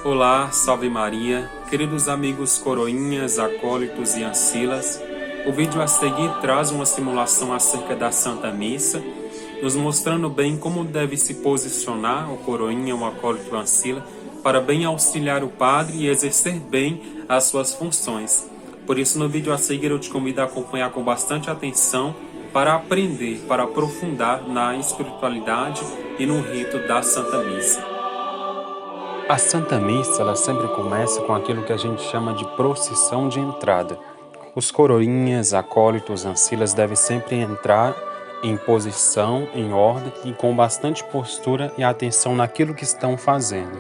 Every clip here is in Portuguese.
Olá, salve Maria, queridos amigos coroinhas, acólitos e ancilas. O vídeo a seguir traz uma simulação acerca da Santa Missa, nos mostrando bem como deve se posicionar o coroinha, o acólito e o ancila, para bem auxiliar o padre e exercer bem as suas funções. Por isso, no vídeo a seguir, eu te convido a acompanhar com bastante atenção para aprender, para aprofundar na espiritualidade e no rito da Santa Missa. A Santa Missa, ela sempre começa com aquilo que a gente chama de procissão de entrada. Os coroinhas, acólitos, ancilas devem sempre entrar em posição, em ordem e com bastante postura e atenção naquilo que estão fazendo.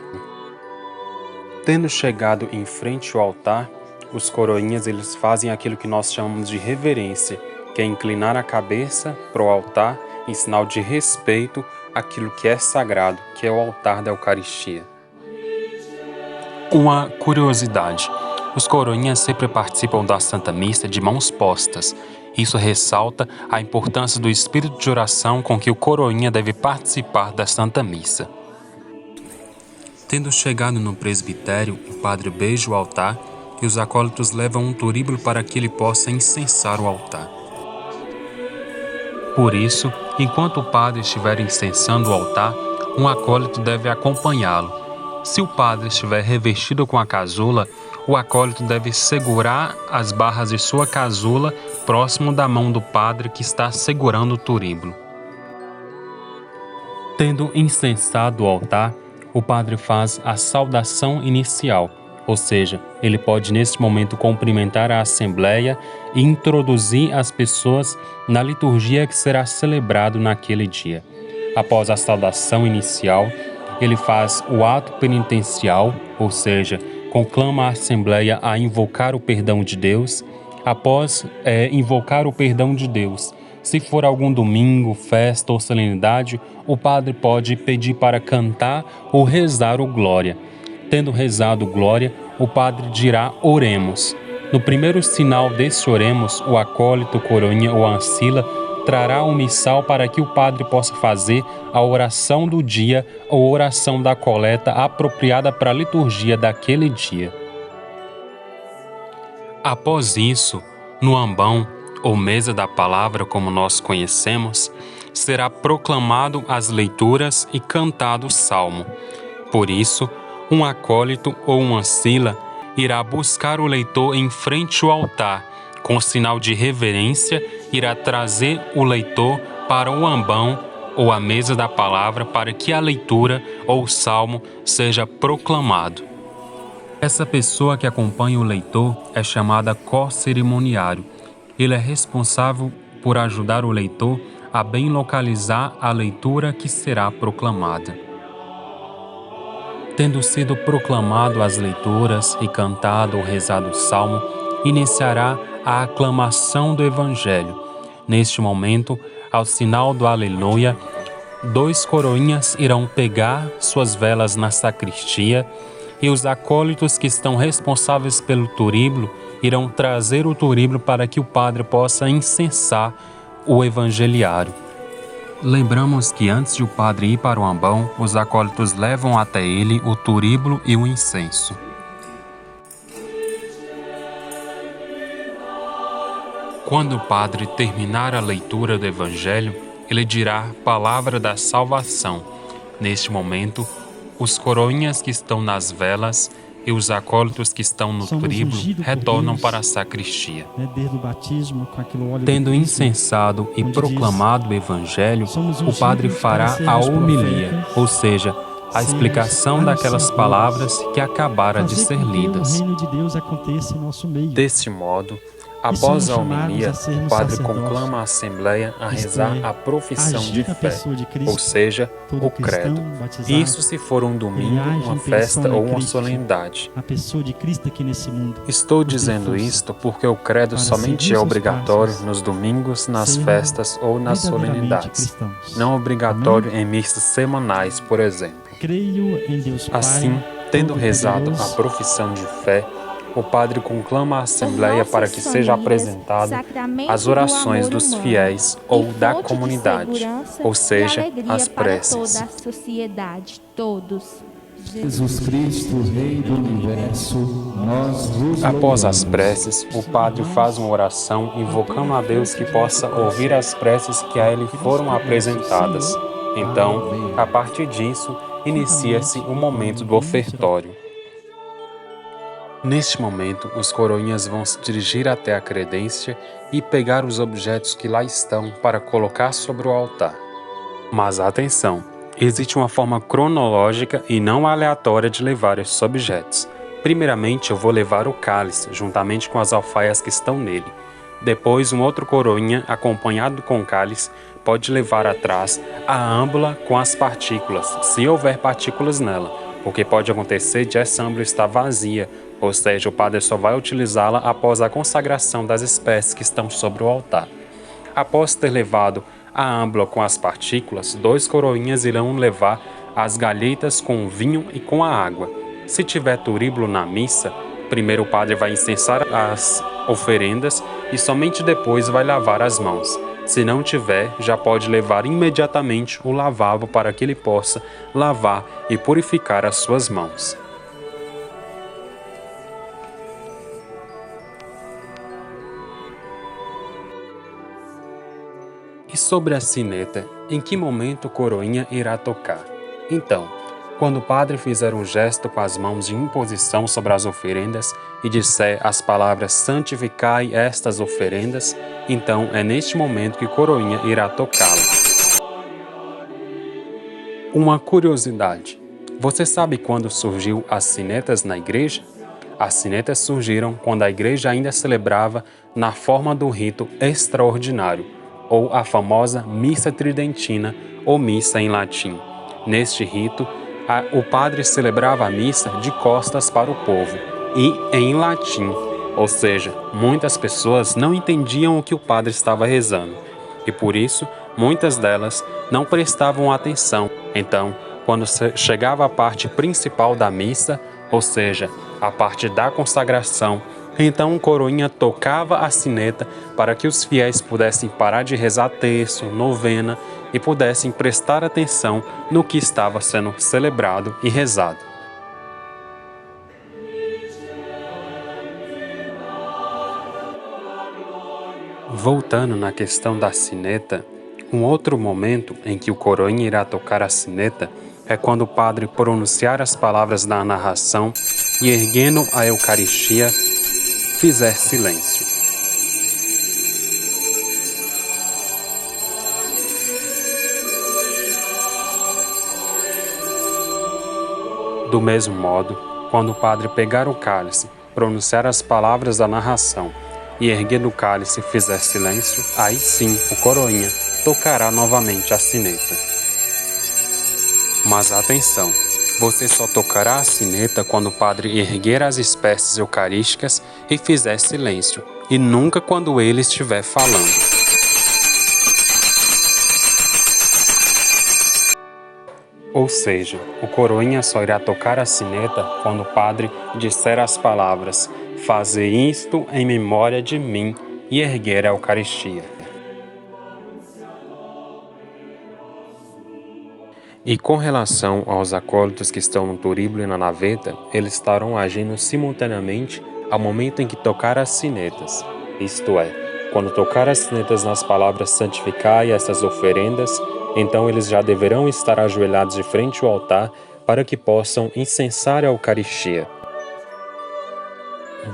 Tendo chegado em frente ao altar, os coroinhas eles fazem aquilo que nós chamamos de reverência, que é inclinar a cabeça para o altar em sinal de respeito àquilo que é sagrado, que é o altar da Eucaristia. Uma curiosidade: os coroinhas sempre participam da Santa Missa de mãos postas. Isso ressalta a importância do espírito de oração com que o coroinha deve participar da Santa Missa. Tendo chegado no presbitério, o padre beija o altar e os acólitos levam um turíbulo para que ele possa incensar o altar. Por isso, enquanto o padre estiver incensando o altar, um acólito deve acompanhá-lo. Se o padre estiver revestido com a casula, o acólito deve segurar as barras de sua casula próximo da mão do padre que está segurando o turíbulo. Tendo incensado o altar, o padre faz a saudação inicial, ou seja, ele pode nesse momento cumprimentar a assembleia e introduzir as pessoas na liturgia que será celebrado naquele dia. Após a saudação inicial, ele faz o ato penitencial, ou seja, conclama a Assembleia a invocar o perdão de Deus. Após invocar o perdão de Deus, se for algum domingo, festa ou solenidade, o padre pode pedir para cantar ou rezar o Glória. Tendo rezado o Glória, o padre dirá Oremos. No primeiro sinal desse Oremos, o acólito, coroinha ou ancila trará um missal para que o padre possa fazer a oração do dia ou oração da coleta apropriada para a liturgia daquele dia. Após isso, no ambão, ou mesa da palavra como nós conhecemos, será proclamado as leituras e cantado o salmo. Por isso, um acólito ou um ancila irá buscar o leitor em frente ao altar, com sinal de reverência, irá trazer o leitor para o ambão ou a mesa da palavra para que a leitura ou o salmo seja proclamado. Essa pessoa que acompanha o leitor é chamada co-cerimoniário. Ele é responsável por ajudar o leitor a bem localizar a leitura que será proclamada. Tendo sido proclamado as leituras e cantado ou rezado o salmo, iniciará a aclamação do Evangelho. Neste momento, ao sinal do Aleluia, 2 coroinhas irão pegar suas velas na sacristia e os acólitos que estão responsáveis pelo turíbulo irão trazer o turíbulo para que o padre possa incensar o evangeliário. Lembramos que antes de o padre ir para o ambão, os acólitos levam até ele o turíbulo e o incenso. Quando o padre terminar a leitura do Evangelho, ele dirá palavra da salvação. Neste momento, os coroinhas que estão nas velas e os acólitos que estão no turíbulo retornam para a sacristia. Desde o batismo, com aquele óleo Tendo incensado e proclamado o Evangelho, o padre fará a homilia, ou seja, a explicação daquelas palavras que acabaram de ser lidas. O reino de Deus aconteça em nosso meio. Deste modo, após a homilia, o padre conclama a Assembleia a rezar a profissão de fé, ou seja, o credo. Isso se for um domingo, uma festa ou uma solenidade. A pessoa de Cristo aqui nesse mundo. Estou dizendo isto porque o credo somente é obrigatório nos domingos, nas festas ou nas solenidades, não obrigatório em missas semanais, por exemplo. Creio em Deus Pai, assim, tendo rezado a profissão de fé, o padre conclama a Assembleia para que seja apresentado as orações dos fiéis ou da comunidade, ou seja, as preces. Jesus Cristo, Rei do Universo, nós vos Após as louvamos. preces, o padre faz uma oração invocando a Deus que possa ouvir as preces que a ele foram apresentadas. Então, a partir disso, inicia-se o momento do ofertório. Neste momento, os coroinhas vão se dirigir até a credência e pegar os objetos que lá estão para colocar sobre o altar. Mas atenção, existe uma forma cronológica e não aleatória de levar estes objetos. Primeiramente, eu vou levar o cálice, juntamente com as alfaias que estão nele. Depois, um outro coroinha, acompanhado com o cálice, pode levar atrás a âmbula com as partículas, se houver partículas nela, porque pode acontecer de essa âmbula estar vazia, ou seja, o padre só vai utilizá-la após a consagração das espécies que estão sobre o altar. Após ter levado a âmbula com as partículas, 2 coroinhas irão levar as galhetas com o vinho e com a água. Se tiver turíbulo na missa, primeiro o padre vai incensar as oferendas e somente depois vai lavar as mãos. Se não tiver, já pode levar imediatamente o lavabo para que ele possa lavar e purificar as suas mãos. E sobre a sineta, em que momento o coroinha irá tocar? Então, quando o padre fizer um gesto com as mãos de imposição sobre as oferendas e disser as palavras santificai estas oferendas, então é neste momento que o coroinha irá tocá-la. Uma curiosidade: você sabe quando surgiu as sinetas na igreja? As sinetas surgiram quando a igreja ainda celebrava na forma do rito extraordinário, ou a famosa missa tridentina ou missa em latim. Neste rito, o padre celebrava a missa de costas para o povo e em latim, ou seja, muitas pessoas não entendiam o que o padre estava rezando e por isso muitas delas não prestavam atenção. Então, quando chegava a parte principal da missa, ou seja, a parte da consagração, então o coroinha tocava a sineta para que os fiéis pudessem parar de rezar terço, novena e pudessem prestar atenção no que estava sendo celebrado e rezado. Voltando na questão da sineta, um outro momento em que o coroinha irá tocar a sineta é quando o padre pronunciar as palavras da narração e, erguendo a Eucaristia, fizer silêncio. Do mesmo modo, quando o padre pegar o cálice, pronunciar as palavras da narração e, erguendo o cálice, fizer silêncio, aí sim o coroinha tocará novamente a sineta. Mas atenção! Você só tocará a sineta quando o padre erguer as espécies eucarísticas e fizer silêncio, e nunca quando ele estiver falando. Ou seja, o coroinha só irá tocar a sineta quando o padre disser as palavras "Faze isto em memória de mim" e erguer a Eucaristia. E com relação aos acólitos que estão no turíbulo e na naveta, eles estarão agindo simultaneamente ao momento em que tocar as sinetas, isto é, quando tocar as sinetas nas palavras santificai essas oferendas, então eles já deverão estar ajoelhados de frente ao altar para que possam incensar a Eucaristia.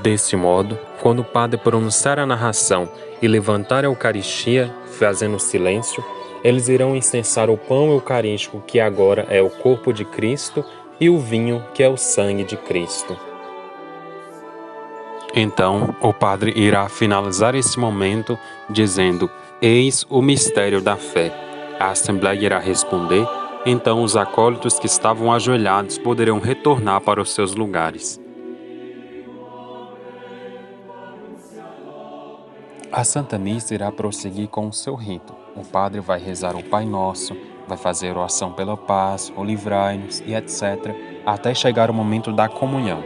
Desse modo, quando o padre pronunciar a narração e levantar a Eucaristia, fazendo silêncio, eles irão incensar o pão eucarístico, que agora é o corpo de Cristo, e o vinho, que é o sangue de Cristo. Então, o padre irá finalizar esse momento dizendo: "Eis o mistério da fé." A Assembleia irá responder, então os acólitos que estavam ajoelhados poderão retornar para os seus lugares. A Santa Missa irá prosseguir com o seu rito. O padre vai rezar o Pai Nosso, vai fazer oração pela paz, o livrai-nos e etc., até chegar o momento da comunhão.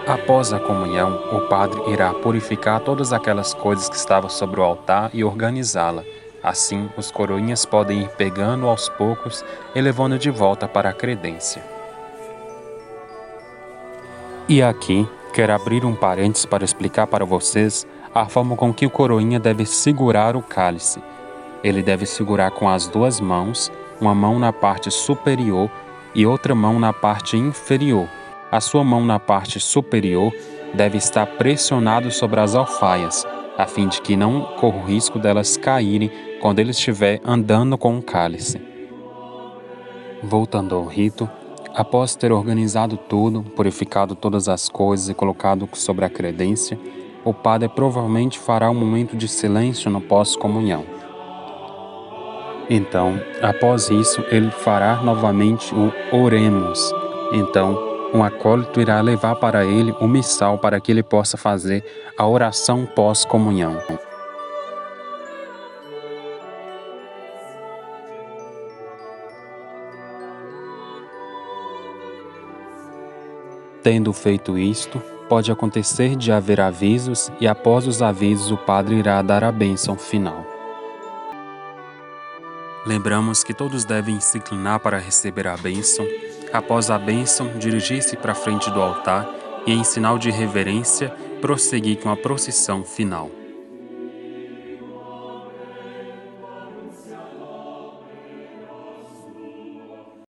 Após a comunhão, o padre irá purificar todas aquelas coisas que estavam sobre o altar e organizá-la. Assim, os coroinhas podem ir pegando aos poucos e levando de volta para a credência. E aqui, quero abrir um parênteses para explicar para vocês a forma com que o coroinha deve segurar o cálice. Ele deve segurar com as duas mãos, uma mão na parte superior e outra mão na parte inferior. A sua mão na parte superior deve estar pressionada sobre as alfaias, a fim de que não corra o risco delas caírem quando ele estiver andando com o cálice. Voltando ao rito, após ter organizado tudo, purificado todas as coisas e colocado sobre a credência, o padre provavelmente fará um momento de silêncio no pós-comunhão. Então, após isso, ele fará novamente o Oremos. Então, um acólito irá levar para ele o missal para que ele possa fazer a oração pós-comunhão. Tendo feito isto, pode acontecer de haver avisos e após os avisos o padre irá dar a bênção final. Lembramos que todos devem se inclinar para receber a bênção. Após a bênção, dirigir-se para a frente do altar e, em sinal de reverência, prosseguir com a procissão final.